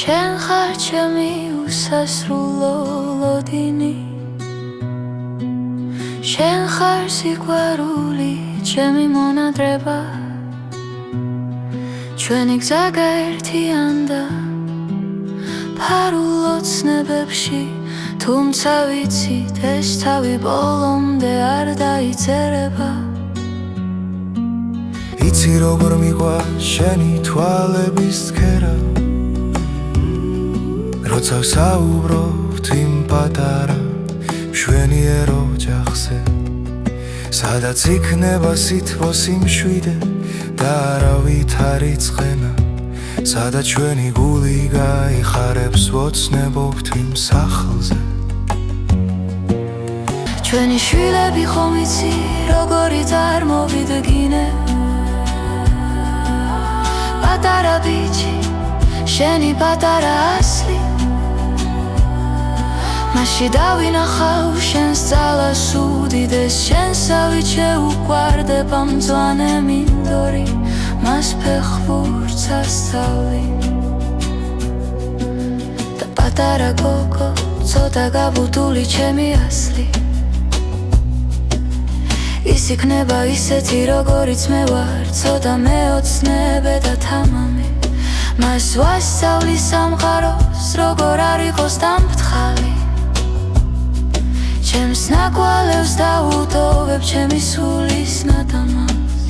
შენ ხარ ჩემი უსასრულო ლოდინი შენ ხარ სიყვარული ჩემი მონადრება ჩვენი გზა გაერთიანდა ფარულ ოცნებებში თუმცა ვიცით ეს თავი ბოლომდე არ დაიწერება იცი როგორ მიყვა შენი თვალების ცქერა როცა ვსაუბრობთ იმ პატარა მშვენიერ ოჯახზე სადაც იქნება სითბოსი მშვიდე და არავით არ იწყენა სადაც ჩვენი გული გაიხარებს ვოცნებობთ იმ სახლზე ჩვენი შვილები ხომ იცი როგორი წარმოვიდგინებ პატარა ბიჭი შენი პატარა ასლი მასში დავინახავ შენს ძალას უდიდეს შენსავით შეუყვარდება მწვანე მინდორი მას ფეხბურთს ასწავლი და პატარა გოგო ცოტა გაბუდული ჩემი ასლი ის იქნება ისეთი როგორიც მე ვარ ცოტა მეოცნებე და თამამი მას ვასწავლი სამყაროს როგორ არ იყოს დამფრთხალი ჩემს ნაკვალევს დაუტოვებ ჩემი სულის ნატამას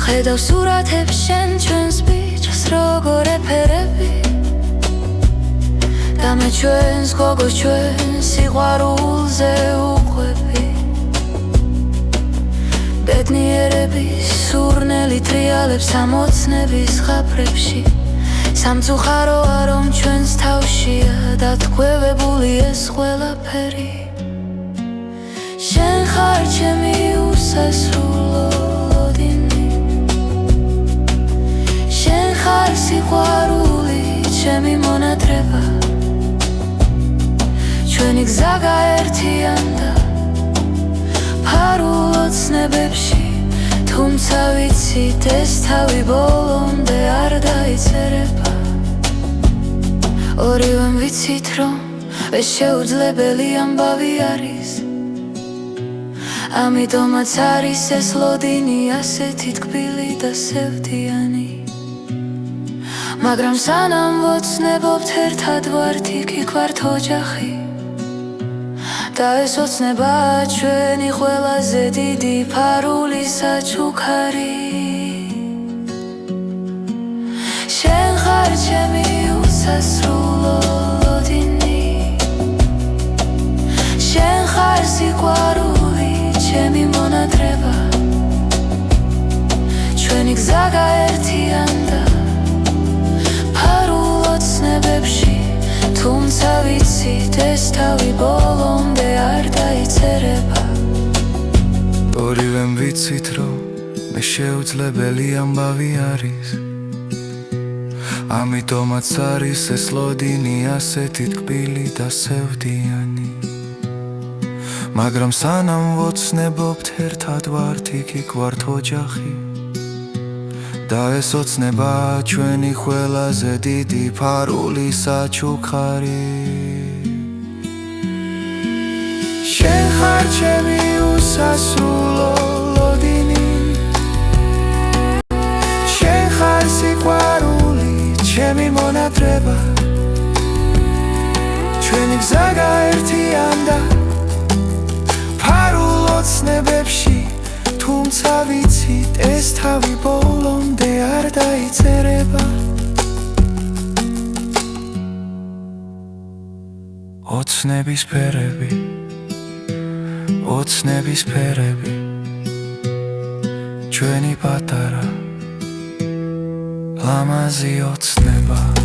ხედავ სურათებს შენ ჩვენს ბიჭს როგორ ეფერები და მე ჩვენს გოგოს ჩვენს სიყვარულზე უყვები ბედნიერების სურნელი ტრიალებს ამოცნების ხაფრებში სამწუხაროა რომ ჩვენს თავშია დათქვევებული ეს ყველაფერი შენ ხარ ჩემი უსასრულო ლოდინი შენ ხარ სიყვარული ჩემი მონადრება ჩვენი გზა გაერთიანდა ფარულ ოცნებებში თუმცა ვიცით ეს თავი ბოლომდე არ დაიწერება ორივემ ვიცით რომ ეს შეუძლებელი ამბავი არის ამიტომაც არის ეს ლოდინი ასეთი ტკბილი და სევდიანი მაგრამ სანამ ვოცნებობთ ერთად ვართ იქ ვართ ოჯახი და ეს ოცნება ჩვენი ყველაზე დიდი ფარული საჩუქარი შენ ხარ ჩემი უსასრულო ლოდინი შენ ხარ სიყვარული ჩემი მონადრება ჩვენი გზა გაერთიანდა ფარულ ოცნებებში თუმცა ვიცით ეს თავი ბოლომდე არ დაიწერება ორივემ ვიცით რომ მე შეუძლებელი ამბავი არის ამიტომაც არის ეს ლოდინი ასეთი ტკბილი და სევდიანი მაგრამ სანამ ვოცნებობთ ერთად ვართ იქ ვართ ოჯახი და ეს ოცნება ჩვენი ყველაზე დიდი ფარული საჩუქარი შენ ხარ ჩემი უსასრულო ლოდინი შენ ხარ სიყვარული ჩემი მონადრება ჩვენი გზა გაერთიანდა ფარულ ოცნებებში თუმცა ვიცით ეს თავი ბოლომდე არ დაიწერება ოცნების ფერები ჩვენი პატარა ლამაზი ოცნება